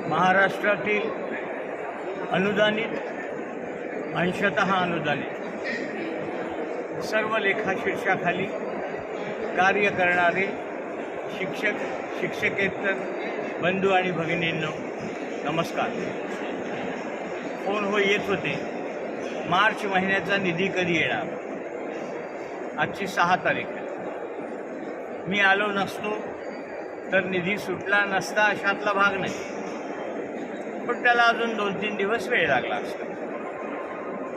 महाराष्ट्रातील अनुदानित, अंशतः अनुदानित सर्व लेखाशीर्षाखाली कार्य करणारे शिक्षक, शिक्षकेतर बंधू आणि भगिनींनो नमस्कार. फोन येत होते, मार्च महिन्याचा निधी कधी येणार. आजची 6 तारीख. मी आलो नसतो तर निधी सुटला नसता अशातला भाग नाही, पण त्याला अजून 2-3 दिवस वेळ लागला असता.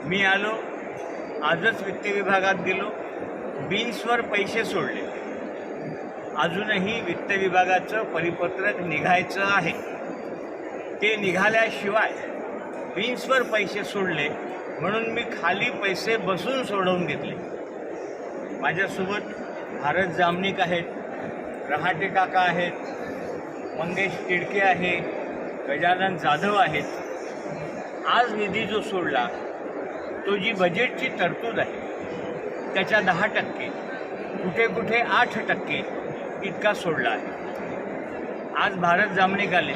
मी आलो, आजच वित्त विभागात गेलो, बीन्सवर पैसे सोडले. अजूनही वित्त विभागाचं परिपत्रक निघायचं आहे. ते निघाल्याशिवाय बीन्सवर पैसे सोडले म्हणून मी खाली पैसे बसून सोडवून घेतले. माझ्यासोबत भारत जामनिक आहेत, रहाटे काका आहेत, मंगेश तिडके आहे, गजानन जाधव आहेत. आज निधी जो सोडला तो जी बजेटची तरतूद आहे त्याच्या 10%, कुठे कुठे 8% इतका सोडला आहे. आज भारत जामनिक आले,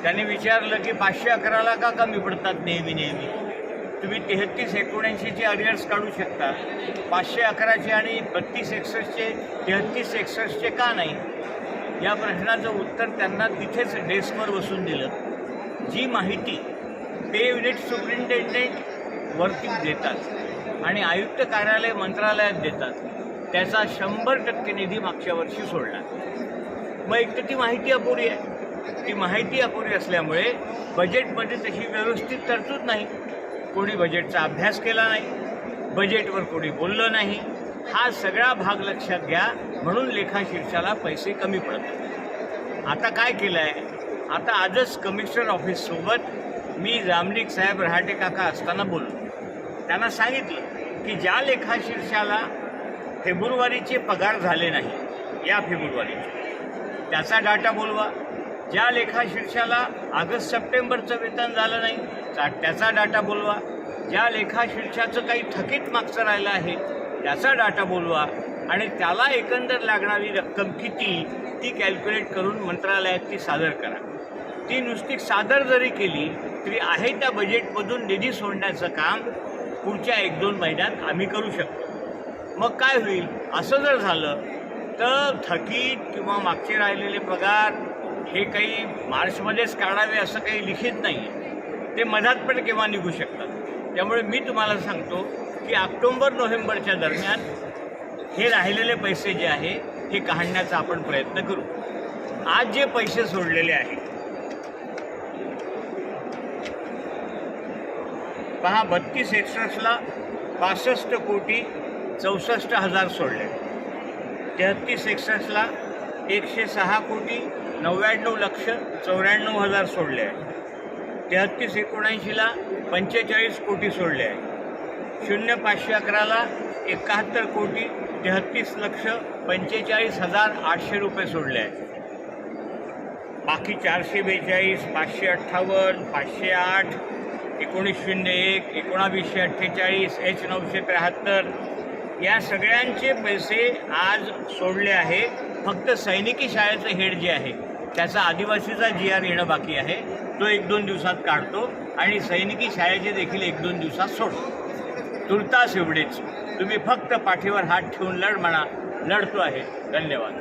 त्याने विचारलं की 511ला का कमी पडतात नेहमी. तुम्ही 33-79चे अरियर्स काढू शकता, 511चे आणि 32-61चे 33-61चे का नाही. या प्रश्नाचं उत्तर त्यांना तिथेच डेस्कवर बसून दिलं. जी माहिती पे युनिट सुप्रिंटेंडेंट वरती देतात आणि आयुक्त कार्यालय मंत्रालयात देतात त्याचा 100% निधी मागच्या वर्षी सोडला. मग एक तर ती माहिती अपुरी आहे. ती माहिती अपुरी असल्यामुळे बजेटमध्ये तशी व्यवस्थित तरतूद नाही. कोणी बजेटचा अभ्यास केला नाही, बजेटवर कोणी बोललं नाही. हा सगळा भाग लक्षात घ्या, म्हणून लेखाशीर्षाला पैसे कमी पडतात. आता काय केलं आहे, आता आजच कमिशनर ऑफिससोबत मी जामनिक साहेब, रहाटे काका असताना बोललो. त्यांना सांगितलं की ज्या लेखाशीर्षाला फेब्रुवारीचे पगार झाले नाही या फेब्रुवारीचे, त्याचा डाटा बोलवा. ज्या लेखाशीर्षाला ऑगस्ट-सप्टेंबरचं वेतन झालं नाही त्याचा डाटा बोलवा. ज्या लेखाशीर्षाचं काही थकीत मागचं राहिलं आहे त्याचा डाटा बोलवा आणि त्याला एकंदर लागणारी रक्कम किती ती कॅल्क्युलेट करून मंत्रालयात ती सादर करा. ती नुसती सादर जरी केली तरी आहे त्या बजेटमधून निधी सोडण्याचं काम पुढच्या 1-2 महिन्यात आम्ही करू शकतो. मग काय होईल, असं जर झालं तर थकीत किंवा मागचे राहिलेले पगार हे काही मार्चमध्येच काढावे असं काही लिखित नाही आहे. ते मधात पण केव्हा निघू शकतात. त्यामुळे मी तुम्हाला सांगतो की ऑक्टोबर-नोव्हेंबरच्या दरम्यान हे राहिलेले पैसे जे आहे हे काढण्याचा आपण प्रयत्न करू. आज जे पैसे सोडलेले आहेत पहा, 32-61ला 65,64,00,000 सोडले. 33-61ला 106,99,94,000 सोडले आहे. 33-79ला 45 कोटी सोडले आहे. 0-511ला 71,33,45,800 रुपये सोडले आहेत. बाकी 442, 558, 508, 1901, 1948, H973 या सगळ्यांचे पैसे आज सोडले आहे. फक्त सैनिकी शाळेचं हेड जे आहे त्याचा आदिवासीचा GR येणं बाकी आहे, तो 1-2 दिवसात काढतो आणि सैनिकी शाळेचे देखील 1-2 दिवसात सोडतो. तुर्तास एवढेच. तुम्ही फक्त पाठीवर हात ठेवून लढ म्हणा, लढतो आहे. धन्यवाद.